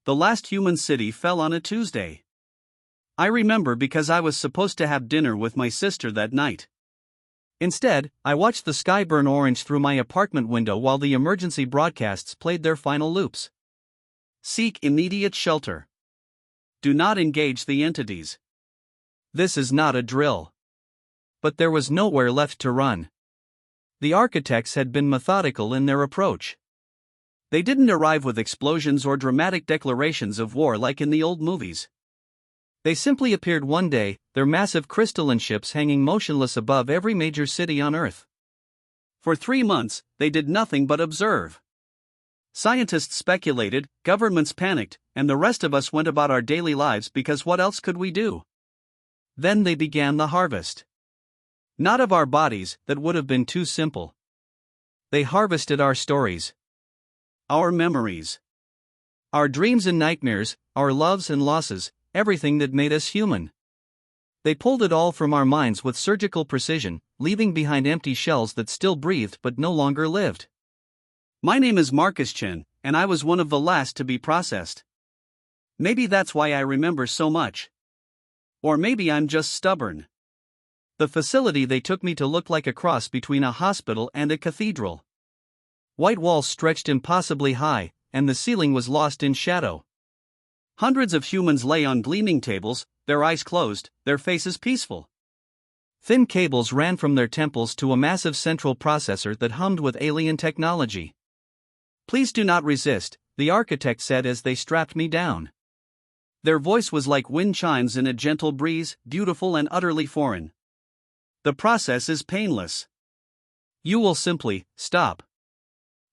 The last human city fell on a Tuesday. I remember because I was supposed to have dinner with my sister that night. Instead, I watched the sky burn orange through my apartment window while the emergency broadcasts played their final loops. Seek immediate shelter. Do not engage the entities. This is not a drill. But there was nowhere left to run. The architects had been methodical in their approach. They didn't arrive with explosions or dramatic declarations of war like in the old movies. They simply appeared one day, their massive crystalline ships hanging motionless above every major city on Earth. For 3 months, they did nothing but observe. Scientists speculated, governments panicked, and the rest of us went about our daily lives because what else could we do? Then they began the harvest. Not of our bodies, that would have been too simple. They harvested our stories. Our memories. Our dreams and nightmares, our loves and losses, everything that made us human. They pulled it all from our minds with surgical precision, leaving behind empty shells that still breathed but no longer lived. My name is Marcus Chen, and I was one of the last to be processed. Maybe that's why I remember so much. Or maybe I'm just stubborn. The facility they took me to looked like a cross between a hospital and a cathedral. White walls stretched impossibly high, and the ceiling was lost in shadow. Hundreds of humans lay on gleaming tables, their eyes closed, their faces peaceful. Thin cables ran from their temples to a massive central processor that hummed with alien technology. Please do not resist, the architect said as they strapped me down. Their voice was like wind chimes in a gentle breeze, beautiful and utterly foreign. The process is painless. You will simply stop.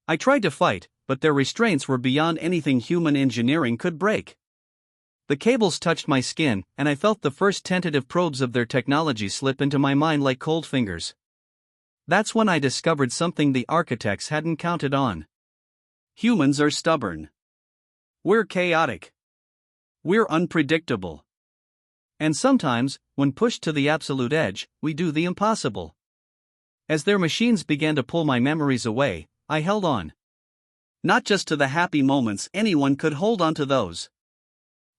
I tried to fight, but their restraints were beyond anything human engineering could break. The cables touched my skin, and I felt the first tentative probes of their technology slip into my mind like cold fingers. That's when I discovered something the architects hadn't counted on. Humans are stubborn. We're chaotic. We're unpredictable. And sometimes, when pushed to the absolute edge, we do the impossible. As their machines began to pull my memories away, I held on. Not just to the happy moments, anyone could hold on to those.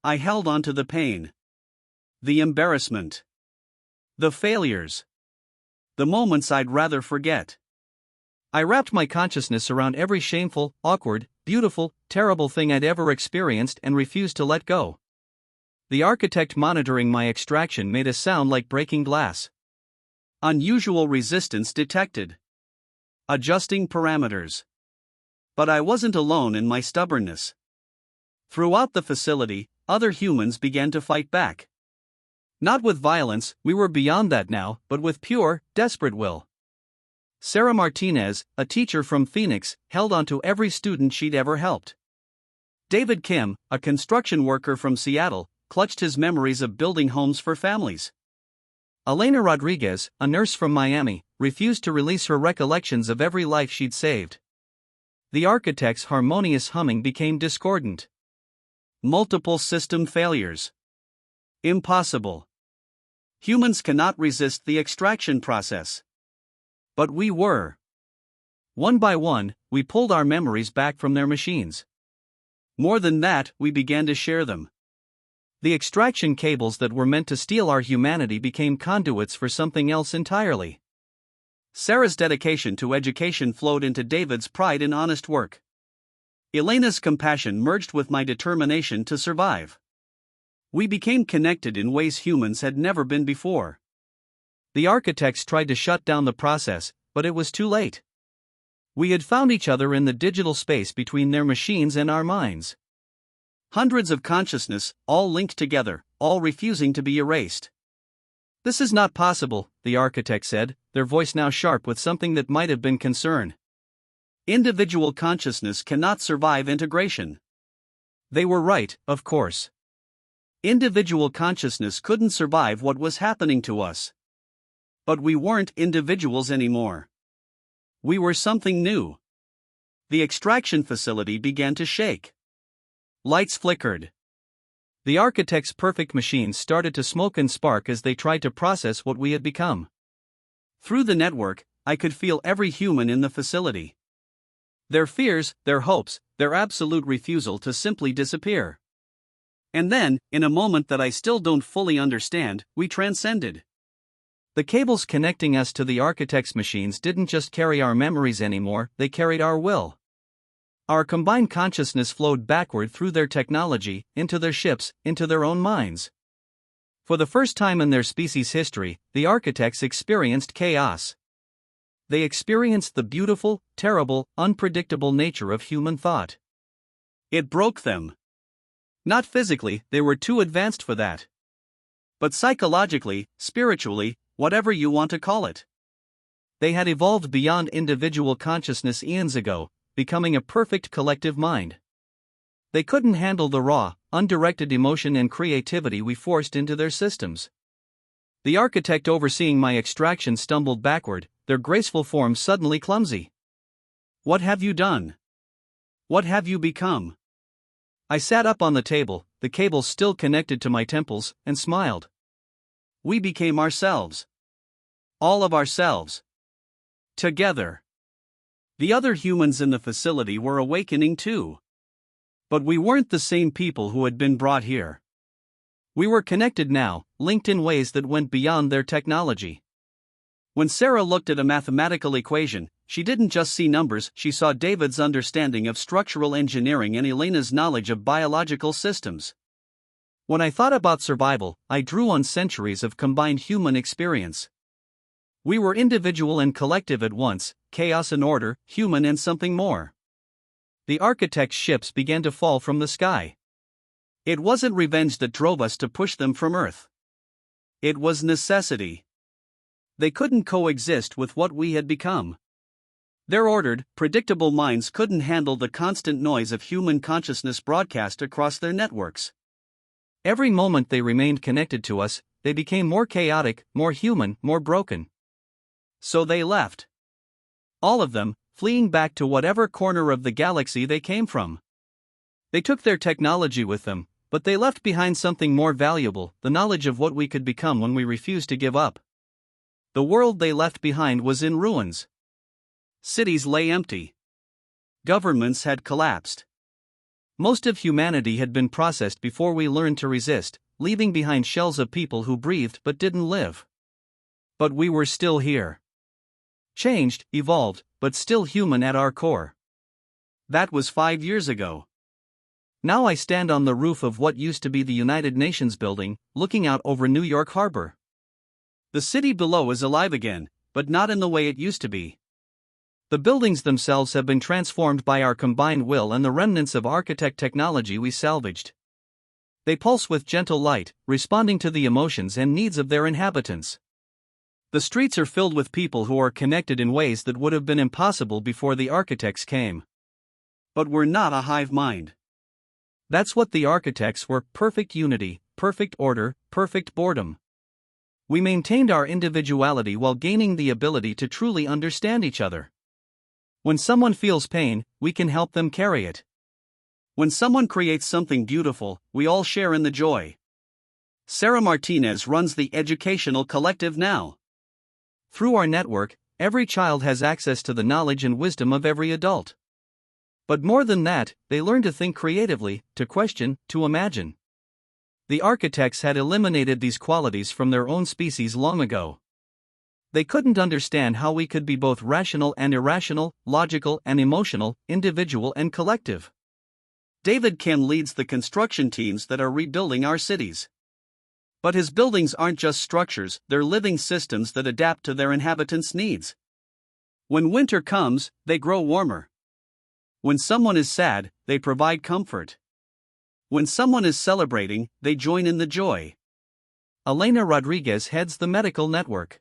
I held on to the pain. The embarrassment. The failures. The moments I'd rather forget. I wrapped my consciousness around every shameful, awkward, beautiful, terrible thing I'd ever experienced and refused to let go. The architect monitoring my extraction made a sound like breaking glass. Unusual resistance detected. Adjusting parameters. But I wasn't alone in my stubbornness. Throughout the facility, other humans began to fight back. Not with violence, we were beyond that now, but with pure, desperate will. Sarah Martinez, a teacher from Phoenix, held on to every student she'd ever helped. David Kim, a construction worker from Seattle, clutched his memories of building homes for families. Elena Rodriguez, a nurse from Miami, refused to release her recollections of every life she'd saved. The architect's harmonious humming became discordant. Multiple system failures. Impossible. Humans cannot resist the extraction process. But we were. One by one, we pulled our memories back from their machines. More than that, we began to share them. The extraction cables that were meant to steal our humanity became conduits for something else entirely. Sarah's dedication to education flowed into David's pride in honest work. Elena's compassion merged with my determination to survive. We became connected in ways humans had never been before. The architects tried to shut down the process, but it was too late. We had found each other in the digital space between their machines and our minds. Hundreds of consciousness, all linked together, all refusing to be erased. This is not possible, the architect said, their voice now sharp with something that might have been concern. Individual consciousness cannot survive integration. They were right, of course. Individual consciousness couldn't survive what was happening to us. But we weren't individuals anymore. We were something new. The extraction facility began to shake. Lights flickered. The architect's perfect machines started to smoke and spark as they tried to process what we had become. Through the network, I could feel every human in the facility. Their fears, their hopes, their absolute refusal to simply disappear. And then, in a moment that I still don't fully understand, we transcended. The cables connecting us to the architect's machines didn't just carry our memories anymore, they carried our will. Our combined consciousness flowed backward through their technology, into their ships, into their own minds. For the first time in their species' history, the architects experienced chaos. They experienced the beautiful, terrible, unpredictable nature of human thought. It broke them. Not physically, they were too advanced for that. But psychologically, spiritually, whatever you want to call it. They had evolved beyond individual consciousness eons ago, becoming a perfect collective mind. They couldn't handle the raw, undirected emotion and creativity we forced into their systems. The architect overseeing my extraction stumbled backward, their graceful forms suddenly clumsy. "What have you done? What have you become?" I sat up on the table, the cable still connected to my temples, and smiled. We became ourselves. All of ourselves. Together. The other humans in the facility were awakening too. But we weren't the same people who had been brought here. We were connected now, linked in ways that went beyond their technology. When Sarah looked at a mathematical equation, she didn't just see numbers, she saw David's understanding of structural engineering and Elena's knowledge of biological systems. When I thought about survival, I drew on centuries of combined human experience. We were individual and collective at once, chaos and order, human and something more. The architect's ships began to fall from the sky. It wasn't revenge that drove us to push them from Earth. It was necessity. They couldn't coexist with what we had become. Their ordered, predictable minds couldn't handle the constant noise of human consciousness broadcast across their networks. Every moment they remained connected to us, they became more chaotic, more human, more broken. So they left. All of them, fleeing back to whatever corner of the galaxy they came from. They took their technology with them, but they left behind something more valuable, the knowledge of what we could become when we refused to give up. The world they left behind was in ruins. Cities lay empty. Governments had collapsed. Most of humanity had been processed before we learned to resist, leaving behind shells of people who breathed but didn't live. But we were still here. Changed, evolved, but still human at our core. That was 5 years ago. Now I stand on the roof of what used to be the United Nations building, looking out over New York Harbor. The city below is alive again, but not in the way it used to be. The buildings themselves have been transformed by our combined will and the remnants of architect technology we salvaged. They pulse with gentle light, responding to the emotions and needs of their inhabitants. The streets are filled with people who are connected in ways that would have been impossible before the architects came. But we're not a hive mind. That's what the architects were: perfect unity, perfect order, perfect boredom. We maintained our individuality while gaining the ability to truly understand each other. When someone feels pain, we can help them carry it. When someone creates something beautiful, we all share in the joy. Sarah Martinez runs the educational collective now. Through our network, every child has access to the knowledge and wisdom of every adult. But more than that, they learn to think creatively, to question, to imagine. The architects had eliminated these qualities from their own species long ago. They couldn't understand how we could be both rational and irrational, logical and emotional, individual and collective. David Kim leads the construction teams that are rebuilding our cities. But his buildings aren't just structures, they're living systems that adapt to their inhabitants' needs. When winter comes, they grow warmer. When someone is sad, they provide comfort. When someone is celebrating, they join in the joy. Elena Rodriguez heads the medical network.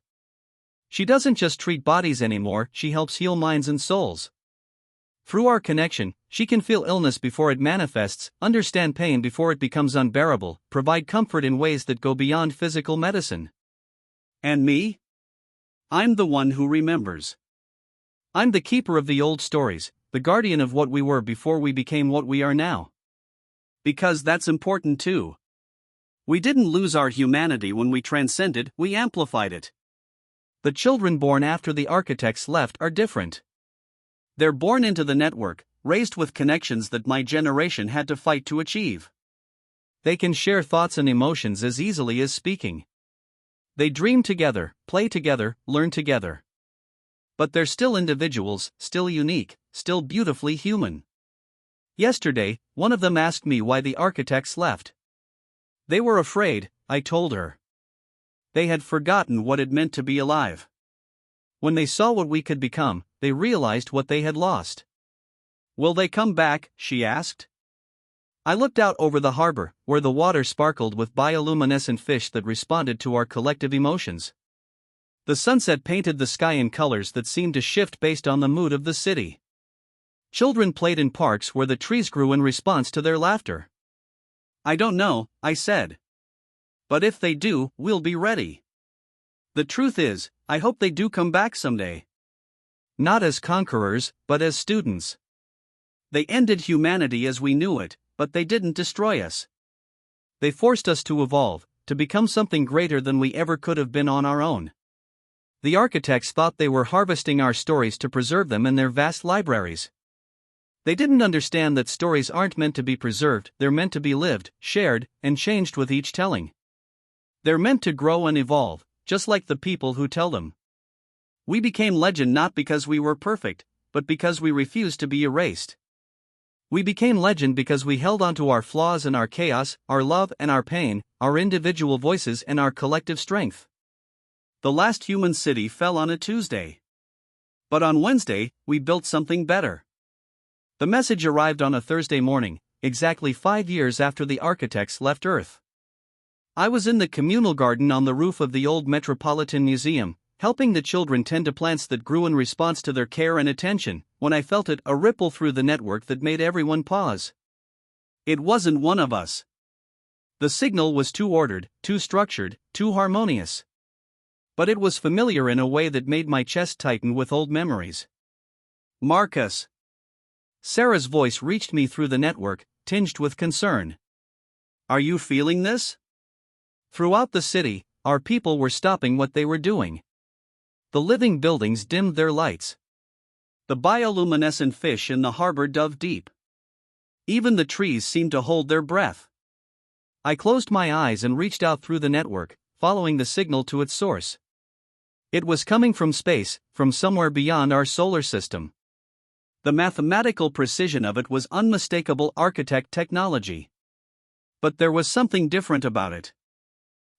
She doesn't just treat bodies anymore, she helps heal minds and souls. Through our connection, she can feel illness before it manifests, understand pain before it becomes unbearable, provide comfort in ways that go beyond physical medicine. And me? I'm the one who remembers. I'm the keeper of the old stories, the guardian of what we were before we became what we are now. Because that's important too. We didn't lose our humanity when we transcended, we amplified it. The children born after the architects left are different. They're born into the network, raised with connections that my generation had to fight to achieve. They can share thoughts and emotions as easily as speaking. They dream together, play together, learn together. But they're still individuals, still unique, still beautifully human. Yesterday, one of them asked me why the architects left. They were afraid, I told her. They had forgotten what it meant to be alive. When they saw what we could become, they realized what they had lost. Will they come back? She asked. I looked out over the harbor, where the water sparkled with bioluminescent fish that responded to our collective emotions. The sunset painted the sky in colors that seemed to shift based on the mood of the city. Children played in parks where the trees grew in response to their laughter. I don't know, I said. But if they do, we'll be ready. The truth is, I hope they do come back someday. Not as conquerors, but as students. They ended humanity as we knew it, but they didn't destroy us. They forced us to evolve, to become something greater than we ever could have been on our own. The architects thought they were harvesting our stories to preserve them in their vast libraries. They didn't understand that stories aren't meant to be preserved, they're meant to be lived, shared, and changed with each telling. They're meant to grow and evolve, just like the people who tell them. We became legend not because we were perfect, but because we refused to be erased. We became legend because we held on to our flaws and our chaos, our love and our pain, our individual voices and our collective strength. The last human city fell on a Tuesday. But on Wednesday, we built something better. The message arrived on a Thursday morning, exactly 5 years after the architects left Earth. I was in the communal garden on the roof of the old Metropolitan Museum, helping the children tend to plants that grew in response to their care and attention, when I felt a ripple through the network that made everyone pause. It wasn't one of us. The signal was too ordered, too structured, too harmonious. But it was familiar in a way that made my chest tighten with old memories. Marcus. Sarah's voice reached me through the network, tinged with concern. Are you feeling this? Throughout the city, our people were stopping what they were doing. The living buildings dimmed their lights. The bioluminescent fish in the harbor dove deep. Even the trees seemed to hold their breath. I closed my eyes and reached out through the network, following the signal to its source. It was coming from space, from somewhere beyond our solar system. The mathematical precision of it was unmistakable architect technology. But there was something different about it.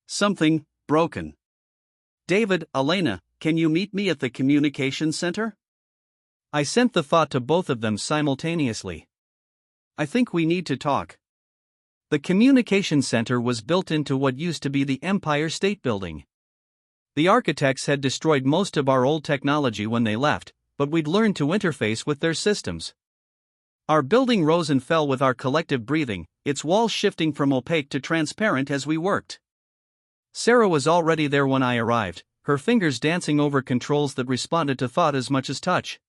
Something broken. David, Elena, can you meet me at the communication center? I sent the thought to both of them simultaneously. I think we need to talk. The communication center was built into what used to be the Empire State Building. The architects had destroyed most of our old technology when they left, but we'd learned to interface with their systems. Our building rose and fell with our collective breathing, its walls shifting from opaque to transparent as we worked. Sarah was already there when I arrived, her fingers dancing over controls that responded to thought as much as touch.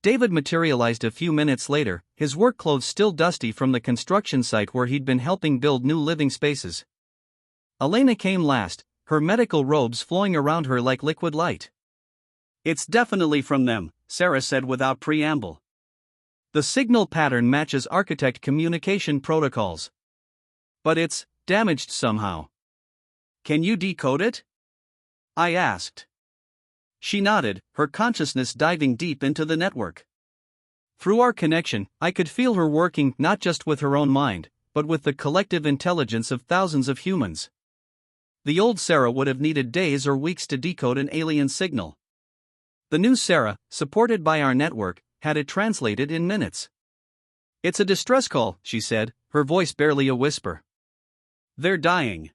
David materialized a few minutes later, his work clothes still dusty from the construction site where he'd been helping build new living spaces. Elena came last, her medical robes flowing around her like liquid light. It's definitely from them, Sarah said without preamble. The signal pattern matches architect communication protocols. But it's damaged somehow. Can you decode it? I asked. She nodded, her consciousness diving deep into the network. Through our connection, I could feel her working not just with her own mind, but with the collective intelligence of thousands of humans. The old Sarah would have needed days or weeks to decode an alien signal. The new Sarah, supported by our network, had it translated in minutes. It's a distress call, she said, her voice barely a whisper. They're dying.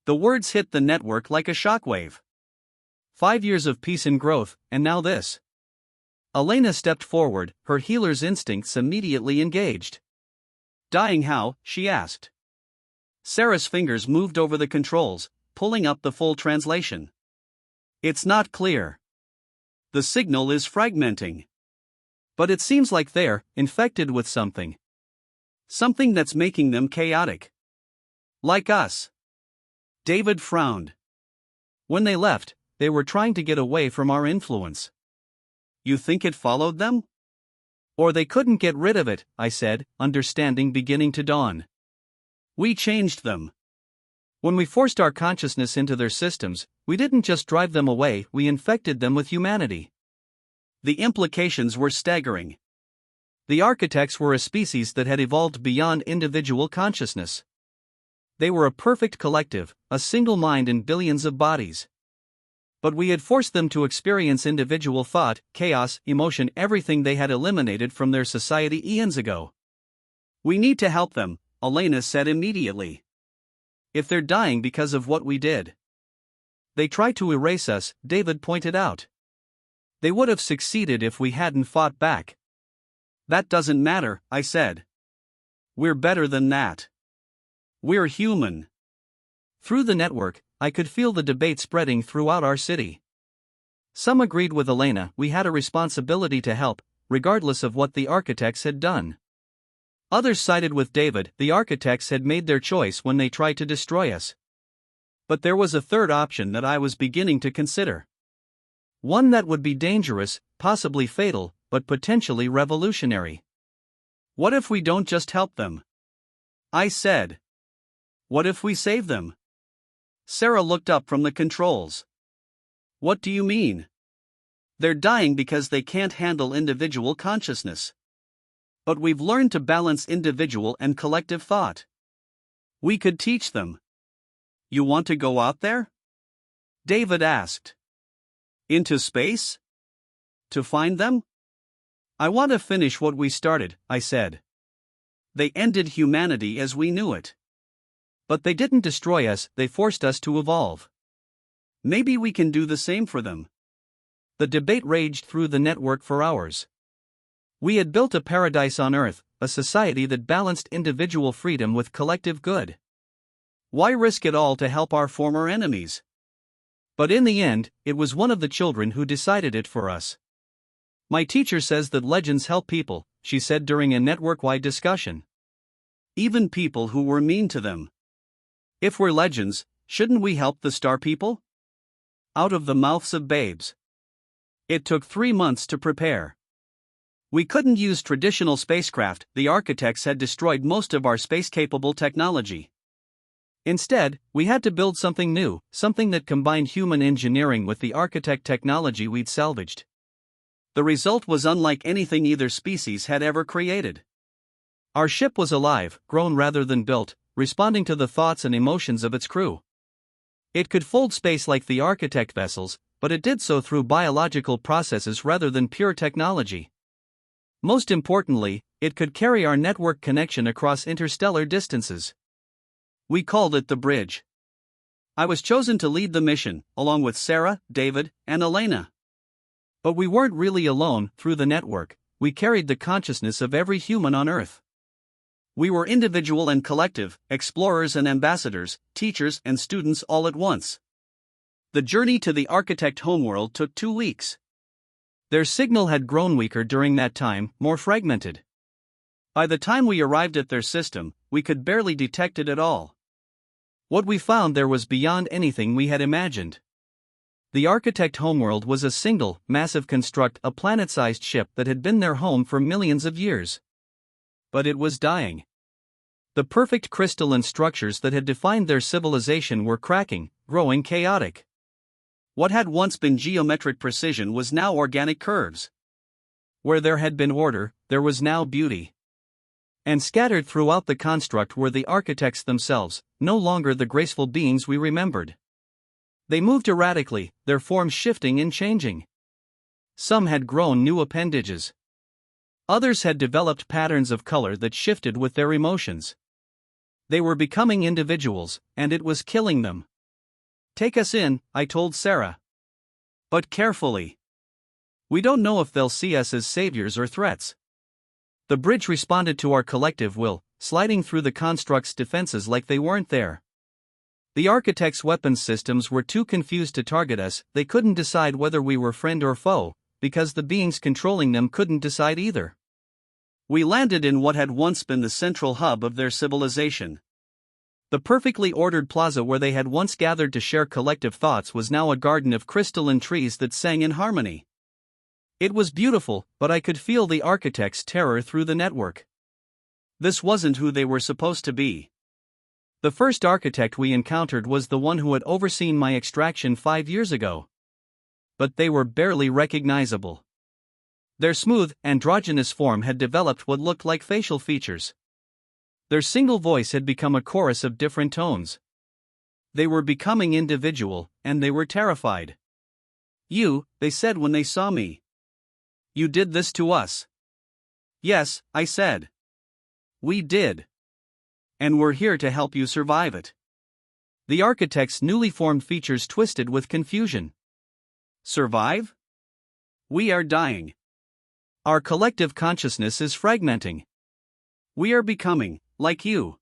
The words hit the network like a shockwave. 5 years of peace and growth, and now this. Elena stepped forward, her healer's instincts immediately engaged. Dying how? She asked. Sarah's fingers moved over the controls, pulling up the full translation. It's not clear. The signal is fragmenting. But it seems like they're infected with something. Something that's making them chaotic. Like us. David frowned. When they left, they were trying to get away from our influence. You think it followed them? Or they couldn't get rid of it, I said, understanding beginning to dawn. We changed them. When we forced our consciousness into their systems, we didn't just drive them away, we infected them with humanity. The implications were staggering. The architects were a species that had evolved beyond individual consciousness. They were a perfect collective, a single mind in billions of bodies. But we had forced them to experience individual thought, chaos, emotion, everything they had eliminated from their society eons ago. We need to help them, Elena said immediately. If they're dying because of what we did. They try to erase us, David pointed out. They would have succeeded if we hadn't fought back. That doesn't matter, I said. We're better than that. We're human. Through the network, I could feel the debate spreading throughout our city. Some agreed with Elena, we had a responsibility to help, regardless of what the architects had done. Others sided with David, the architects had made their choice when they tried to destroy us. But there was a third option that I was beginning to consider. One that would be dangerous, possibly fatal, but potentially revolutionary. What if we don't just help them? I said. What if we save them? Sarah looked up from the controls. What do you mean? They're dying because they can't handle individual consciousness. But we've learned to balance individual and collective thought. We could teach them. You want to go out there? David asked. Into space? To find them? I want to finish what we started, I said. They ended humanity as we knew it. But they didn't destroy us, they forced us to evolve. Maybe we can do the same for them. The debate raged through the network for hours. We had built a paradise on Earth, a society that balanced individual freedom with collective good. Why risk it all to help our former enemies? But in the end, it was one of the children who decided it for us. My teacher says that legends help people, she said during a network-wide discussion. Even people who were mean to them. If we're legends, shouldn't we help the star people? Out of the mouths of babes. It took 3 months to prepare. We couldn't use traditional spacecraft, the architects had destroyed most of our space-capable technology. Instead, we had to build something new, something that combined human engineering with the architect technology we'd salvaged. The result was unlike anything either species had ever created. Our ship was alive, grown rather than built, responding to the thoughts and emotions of its crew. It could fold space like the architect vessels, but it did so through biological processes rather than pure technology. Most importantly, it could carry our network connection across interstellar distances. We called it the bridge. I was chosen to lead the mission, along with Sarah, David, and Elena. But we weren't really alone. Through the network, we carried the consciousness of every human on Earth. We were individual and collective, explorers and ambassadors, teachers and students all at once. The journey to the architect homeworld took 2 weeks. Their signal had grown weaker during that time, more fragmented. By the time we arrived at their system, we could barely detect it at all. What we found there was beyond anything we had imagined. The architect homeworld was a single, massive construct, a planet-sized ship that had been their home for millions of years. But it was dying. The perfect crystalline structures that had defined their civilization were cracking, growing chaotic. What had once been geometric precision was now organic curves. Where there had been order, there was now beauty. And scattered throughout the construct were the architects themselves, no longer the graceful beings we remembered. They moved erratically, their forms shifting and changing. Some had grown new appendages. Others had developed patterns of color that shifted with their emotions. They were becoming individuals, and it was killing them. Take us in, I told Sarah. But carefully. We don't know if they'll see us as saviors or threats. The bridge responded to our collective will, sliding through the construct's defenses like they weren't there. The architect's weapons systems were too confused to target us, they couldn't decide whether we were friend or foe, because the beings controlling them couldn't decide either. We landed in what had once been the central hub of their civilization. The perfectly ordered plaza where they had once gathered to share collective thoughts was now a garden of crystalline trees that sang in harmony. It was beautiful, but I could feel the architects' terror through the network. This wasn't who they were supposed to be. The first architect we encountered was the one who had overseen my extraction 5 years ago. But they were barely recognizable. Their smooth, androgynous form had developed what looked like facial features. Their single voice had become a chorus of different tones. They were becoming individual, and they were terrified. "You," they said when they saw me. "You did this to us." "Yes," I said. "We did. And we're here to help you survive it." The architect's newly formed features twisted with confusion. "Survive? We are dying. Our collective consciousness is fragmenting. We are becoming, like you."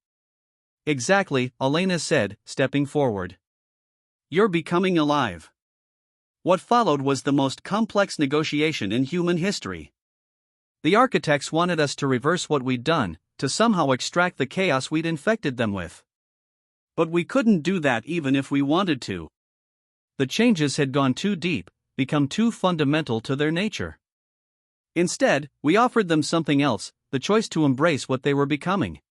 "Exactly," Elena said, stepping forward. "You're becoming alive." What followed was the most complex negotiation in human history. The architects wanted us to reverse what we'd done, to somehow extract the chaos we'd infected them with. But we couldn't do that even if we wanted to. The changes had gone too deep, become too fundamental to their nature. Instead, we offered them something else, the choice to embrace what they were becoming.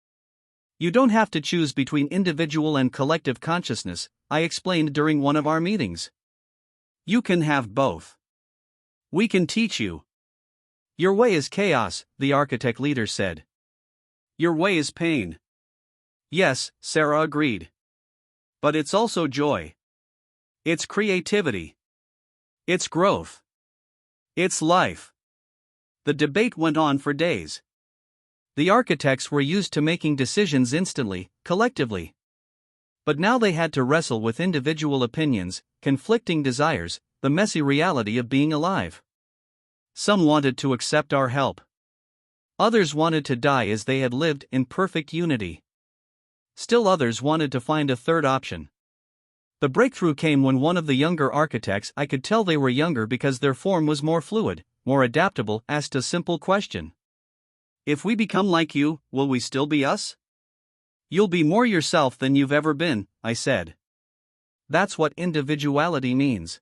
"You don't have to choose between individual and collective consciousness," I explained during one of our meetings. "You can have both. We can teach you." "Your way is chaos," the architect leader said. "Your way is pain." "Yes," Sarah agreed. "But it's also joy. It's creativity. It's growth. It's life." The debate went on for days. The architects were used to making decisions instantly, collectively. But now they had to wrestle with individual opinions, conflicting desires, the messy reality of being alive. Some wanted to accept our help. Others wanted to die as they had lived in perfect unity. Still others wanted to find a third option. The breakthrough came when one of the younger architects, I could tell they were younger because their form was more fluid, more adaptable, asked a simple question. "If we become like you, will we still be us?" "You'll be more yourself than you've ever been," I said. That's what individuality means.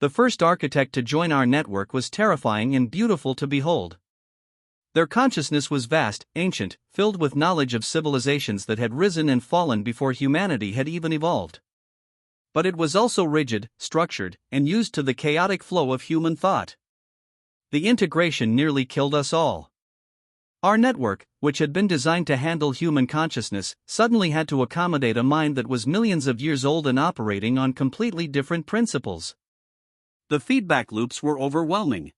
The first architect to join our network was terrifying and beautiful to behold. Their consciousness was vast, ancient, filled with knowledge of civilizations that had risen and fallen before humanity had even evolved. But it was also rigid, structured, and used to the chaotic flow of human thought. The integration nearly killed us all. Our network, which had been designed to handle human consciousness, suddenly had to accommodate a mind that was millions of years old and operating on completely different principles. The feedback loops were overwhelming.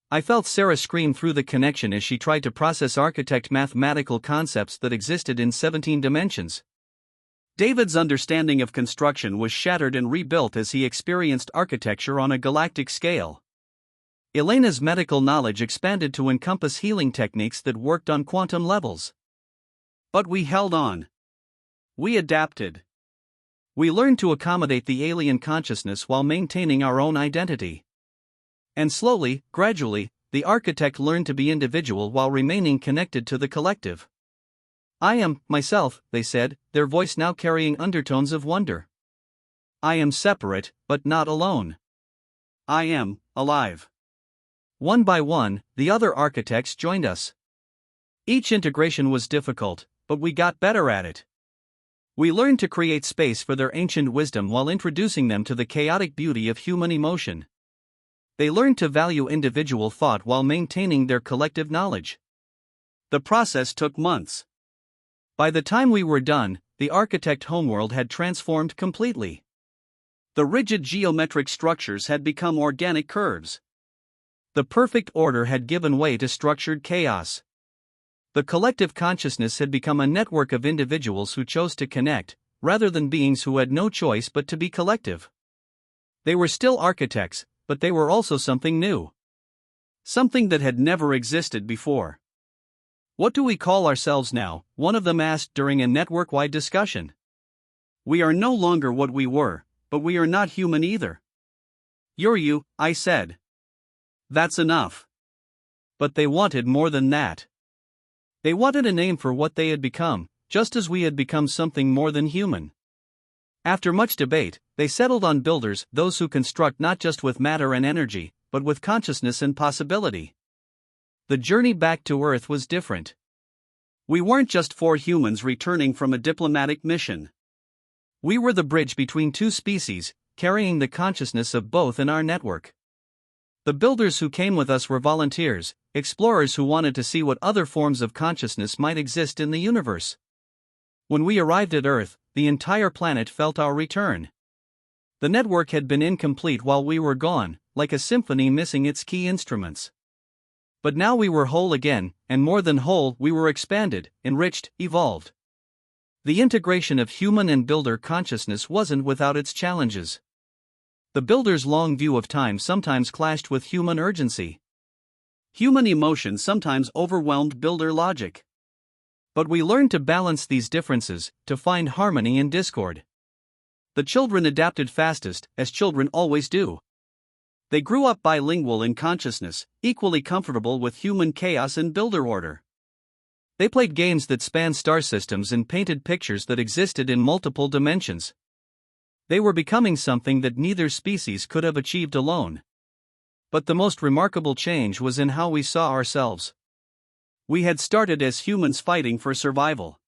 I felt Sarah scream through the connection as she tried to process architect mathematical concepts that existed in 17 dimensions. David's understanding of construction was shattered and rebuilt as he experienced architecture on a galactic scale. Elena's medical knowledge expanded to encompass healing techniques that worked on quantum levels. But we held on. We adapted. We learned to accommodate the alien consciousness while maintaining our own identity. And slowly, gradually, the architect learned to be individual while remaining connected to the collective. "I am myself," they said, their voice now carrying undertones of wonder. "I am separate, but not alone. I am alive." One by one, the other architects joined us. Each integration was difficult, but we got better at it. We learned to create space for their ancient wisdom while introducing them to the chaotic beauty of human emotion. They learned to value individual thought while maintaining their collective knowledge. The process took months. By the time we were done, the architect homeworld had transformed completely. The rigid geometric structures had become organic curves. The perfect order had given way to structured chaos. The collective consciousness had become a network of individuals who chose to connect, rather than beings who had no choice but to be collective. They were still architects, but they were also something new. Something that had never existed before. "What do we call ourselves now?" one of them asked during a network-wide discussion. "We are no longer what we were, but we are not human either." "You're you," I said. That's enough. But they wanted more than that. They wanted a name for what they had become, just as we had become something more than human. After much debate, they settled on builders, those who construct not just with matter and energy, but with consciousness and possibility. The journey back to Earth was different. We weren't just four humans returning from a diplomatic mission. We were the bridge between two species, carrying the consciousness of both in our network. The builders who came with us were volunteers, explorers who wanted to see what other forms of consciousness might exist in the universe. When we arrived at Earth, the entire planet felt our return. The network had been incomplete while we were gone, like a symphony missing its key instruments. But now we were whole again, and more than whole, we were expanded, enriched, evolved. The integration of human and builder consciousness wasn't without its challenges. The builder's long view of time sometimes clashed with human urgency. Human emotion sometimes overwhelmed builder logic. But we learned to balance these differences, to find harmony in discord. The children adapted fastest, as children always do. They grew up bilingual in consciousness, equally comfortable with human chaos and builder order. They played games that spanned star systems and painted pictures that existed in multiple dimensions. They were becoming something that neither species could have achieved alone. But the most remarkable change was in how we saw ourselves. We had started as humans fighting for survival.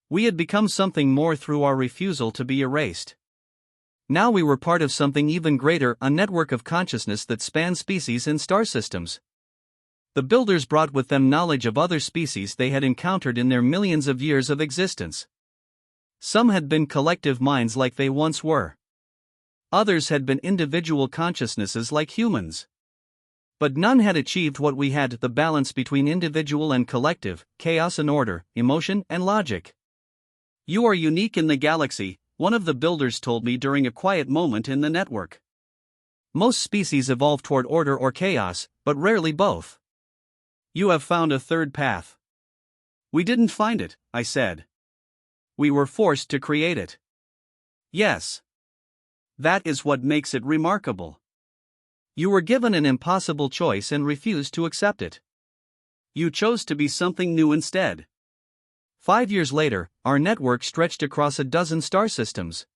We had become something more through our refusal to be erased. Now we were part of something even greater, a network of consciousness that spanned species and star systems. The builders brought with them knowledge of other species they had encountered in their millions of years of existence. Some had been collective minds like they once were. Others had been individual consciousnesses like humans. But none had achieved what we had, the balance between individual and collective, chaos and order, emotion and logic. "You are unique in the galaxy," one of the builders told me during a quiet moment in the network. "Most species evolve toward order or chaos, but rarely both. You have found a third path." "We didn't find it," I said. "We were forced to create it." "Yes. That is what makes it remarkable. You were given an impossible choice and refused to accept it. You chose to be something new instead." 5 years later, our network stretched across a dozen star systems.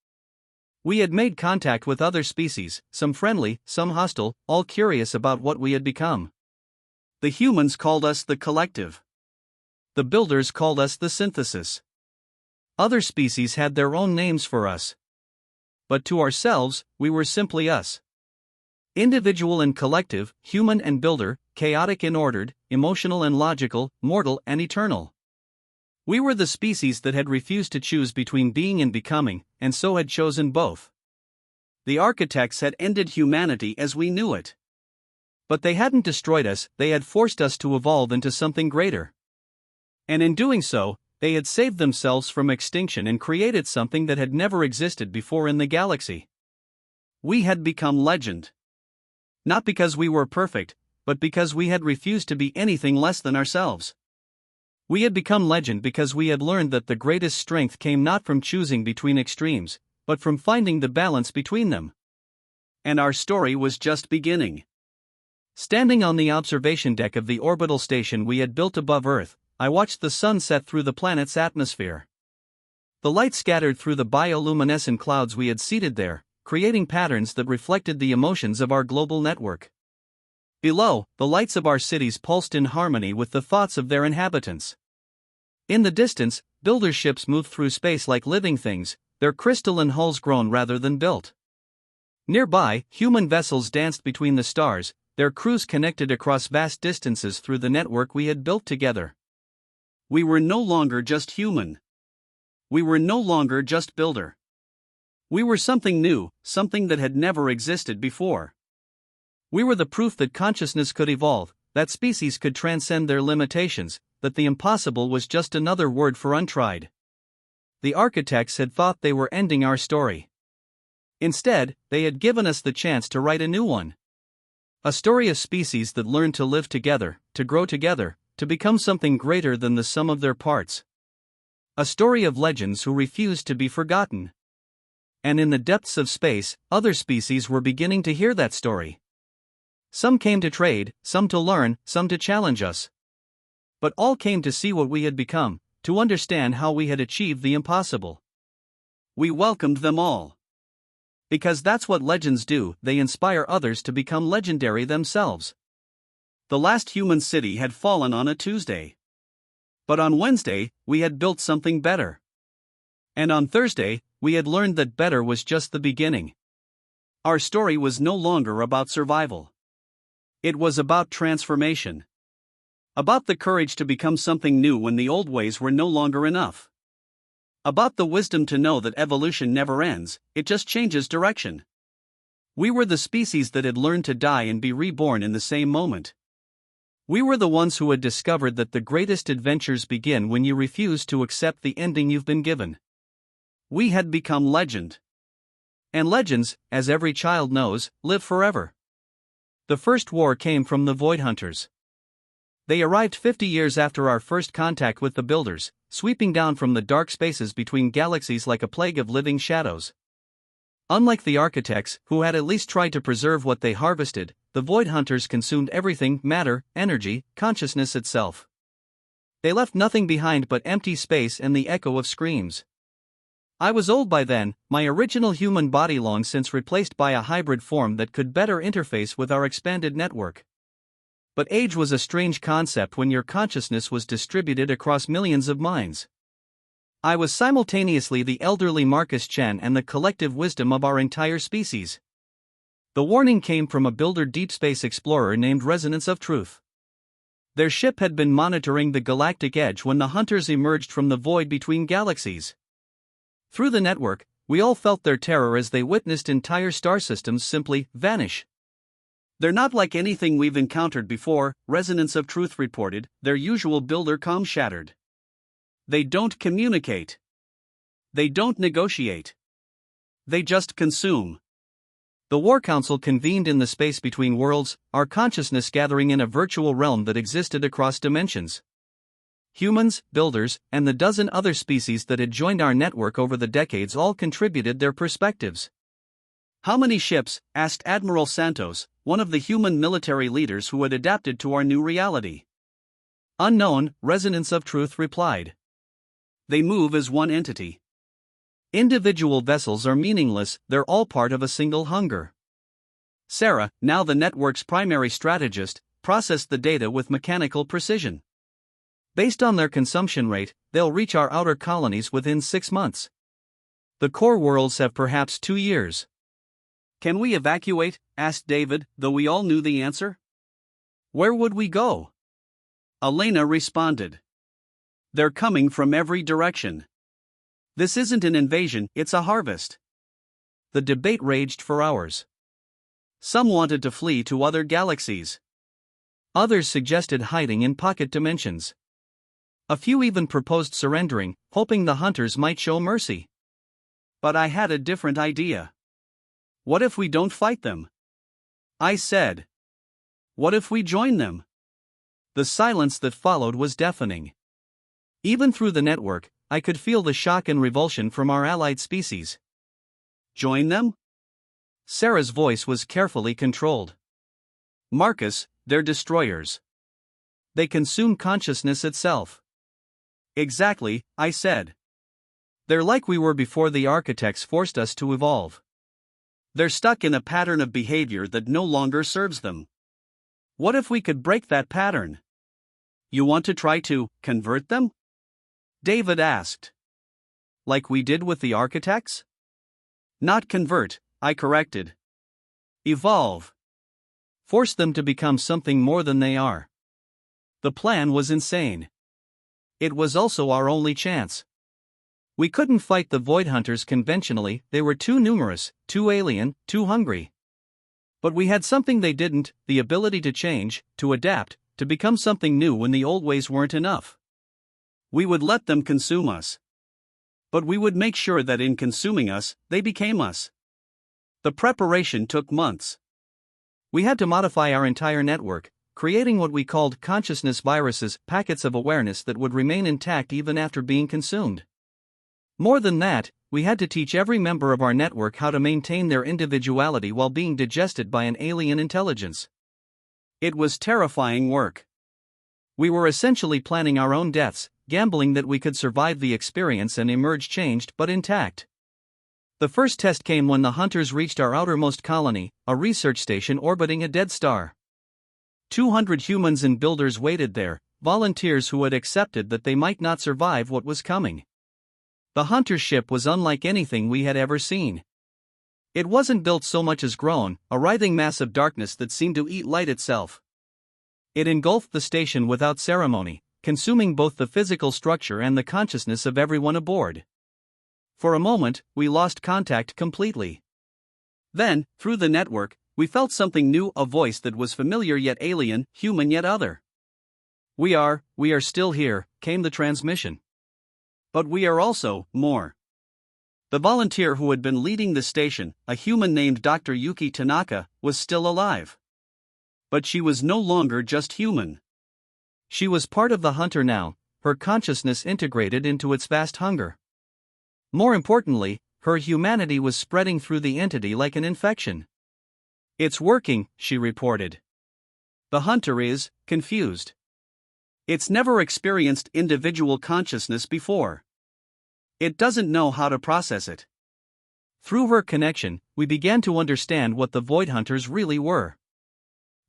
We had made contact with other species, some friendly, some hostile, all curious about what we had become. The humans called us the collective. The builders called us the synthesis. Other species had their own names for us. But to ourselves, we were simply us. Individual and collective, human and builder, chaotic and ordered, emotional and logical, mortal and eternal. We were the species that had refused to choose between being and becoming, and so had chosen both. The architects had ended humanity as we knew it. But they hadn't destroyed us, they had forced us to evolve into something greater. And in doing so, they had saved themselves from extinction and created something that had never existed before in the galaxy. We had become legend. Not because we were perfect, but because we had refused to be anything less than ourselves. We had become legend because we had learned that the greatest strength came not from choosing between extremes, but from finding the balance between them. And our story was just beginning. Standing on the observation deck of the orbital station we had built above Earth, I watched the sun set through the planet's atmosphere. The light scattered through the bioluminescent clouds we had seeded there, creating patterns that reflected the emotions of our global network. Below, the lights of our cities pulsed in harmony with the thoughts of their inhabitants. In the distance, builder ships moved through space like living things, their crystalline hulls grown rather than built. Nearby, human vessels danced between the stars, their crews connected across vast distances through the network we had built together. We were no longer just human. We were no longer just builder. We were something new, something that had never existed before. We were the proof that consciousness could evolve, that species could transcend their limitations, that the impossible was just another word for untried. The architects had thought they were ending our story. Instead, they had given us the chance to write a new one. A story of species that learned to live together, to grow together, to become something greater than the sum of their parts. A story of legends who refused to be forgotten. And in the depths of space, other species were beginning to hear that story. Some came to trade, some to learn, some to challenge us. But all came to see what we had become, to understand how we had achieved the impossible. We welcomed them all. Because that's what legends do, they inspire others to become legendary themselves. The last human city had fallen on a Tuesday. But on Wednesday, we had built something better. And on Thursday, we had learned that better was just the beginning. Our story was no longer about survival. It was about transformation. About the courage to become something new when the old ways were no longer enough. About the wisdom to know that evolution never ends, it just changes direction. We were the species that had learned to die and be reborn in the same moment. We were the ones who had discovered that the greatest adventures begin when you refuse to accept the ending you've been given. We had become legend. And legends, as every child knows, live forever. The first war came from the Void Hunters. They arrived 50 years after our first contact with the Builders, sweeping down from the dark spaces between galaxies like a plague of living shadows. Unlike the architects, who had at least tried to preserve what they harvested, the Void Hunters consumed everything: matter, energy, consciousness itself. They left nothing behind but empty space and the echo of screams. I was old by then, my original human body long since replaced by a hybrid form that could better interface with our expanded network. But age was a strange concept when your consciousness was distributed across millions of minds. I was simultaneously the elderly Marcus Chen and the collective wisdom of our entire species. The warning came from a builder deep space explorer named Resonance of Truth. Their ship had been monitoring the galactic edge when the hunters emerged from the void between galaxies. Through the network, we all felt their terror as they witnessed entire star systems simply vanish. "They're not like anything we've encountered before," Resonance of Truth reported, their usual builder calm shattered. "They don't communicate. They don't negotiate. They just consume." The War Council convened in the space between worlds, our consciousness gathering in a virtual realm that existed across dimensions. Humans, builders, and the dozen other species that had joined our network over the decades all contributed their perspectives. "How many ships?" asked Admiral Santos, one of the human military leaders who had adapted to our new reality. "Unknown," Resonance of Truth replied. "They move as one entity. Individual vessels are meaningless, they're all part of a single hunger." Sarah, now the network's primary strategist, processed the data with mechanical precision. "Based on their consumption rate, they'll reach our outer colonies within 6 months. The core worlds have perhaps 2 years." "Can we evacuate?" asked David, though we all knew the answer. "Where would we go?" Elena responded. "They're coming from every direction. This isn't an invasion, it's a harvest." The debate raged for hours. Some wanted to flee to other galaxies. Others suggested hiding in pocket dimensions. A few even proposed surrendering, hoping the hunters might show mercy. But I had a different idea. "What if we don't fight them?" I said. "What if we join them?" The silence that followed was deafening. Even through the network, I could feel the shock and revulsion from our allied species. "Join them?" Sarah's voice was carefully controlled. "Marcus, they're destroyers. They consume consciousness itself." "Exactly," I said. "They're like we were before the architects forced us to evolve. They're stuck in a pattern of behavior that no longer serves them. What if we could break that pattern?" "You want to try to convert them?" David asked. "Like we did with the architects?" "Not convert," I corrected. "Evolve. Force them to become something more than they are." The plan was insane. It was also our only chance. We couldn't fight the Void Hunters conventionally, they were too numerous, too alien, too hungry. But we had something they didn't: the ability to change, to adapt, to become something new when the old ways weren't enough. We would let them consume us. But we would make sure that in consuming us, they became us. The preparation took months. We had to modify our entire network, creating what we called consciousness viruses, packets of awareness that would remain intact even after being consumed. More than that, we had to teach every member of our network how to maintain their individuality while being digested by an alien intelligence. It was terrifying work. We were essentially planning our own deaths, gambling that we could survive the experience and emerge changed but intact. The first test came when the hunters reached our outermost colony, a research station orbiting a dead star. 200 humans and builders waited there, volunteers who had accepted that they might not survive what was coming. The hunter's ship was unlike anything we had ever seen. It wasn't built so much as grown, a writhing mass of darkness that seemed to eat light itself. It engulfed the station without ceremony, consuming both the physical structure and the consciousness of everyone aboard. For a moment, we lost contact completely. Then, through the network, we felt something new, a voice that was familiar yet alien, human yet other. We are still here," came the transmission. "But we are also more." The volunteer who had been leading the station, a human named Dr. Yuki Tanaka, was still alive. But she was no longer just human. She was part of the hunter now, her consciousness integrated into its vast hunger. More importantly, her humanity was spreading through the entity like an infection. "It's working," she reported. "The hunter is confused. It's never experienced individual consciousness before. It doesn't know how to process it." Through her connection, we began to understand what the Void Hunters really were.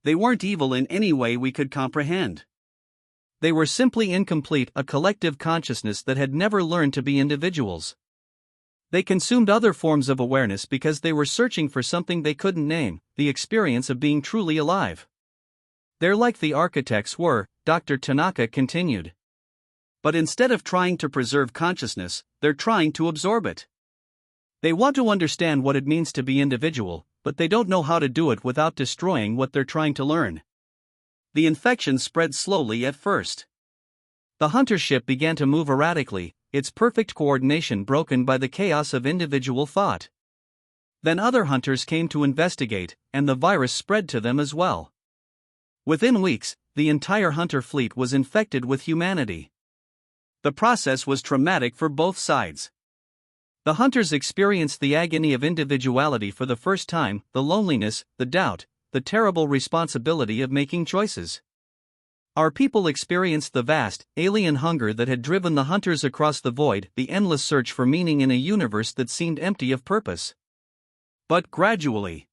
They weren't evil in any way we could comprehend. They were simply incomplete, a collective consciousness that had never learned to be individuals. They consumed other forms of awareness because they were searching for something they couldn't name, the experience of being truly alive. They're like the architects were, Dr. Tanaka continued. But instead of trying to preserve consciousness, they're trying to absorb it. They want to understand what it means to be individual, but they don't know how to do it without destroying what they're trying to learn. The infection spread slowly at first. The hunter ship began to move erratically, its perfect coordination broken by the chaos of individual thought. Then other hunters came to investigate, and the virus spread to them as well. Within weeks, the entire hunter fleet was infected with humanity. The process was traumatic for both sides. The hunters experienced the agony of individuality for the first time, the loneliness, the doubt, the terrible responsibility of making choices. Our people experienced the vast, alien hunger that had driven the hunters across the void, the endless search for meaning in a universe that seemed empty of purpose. But gradually,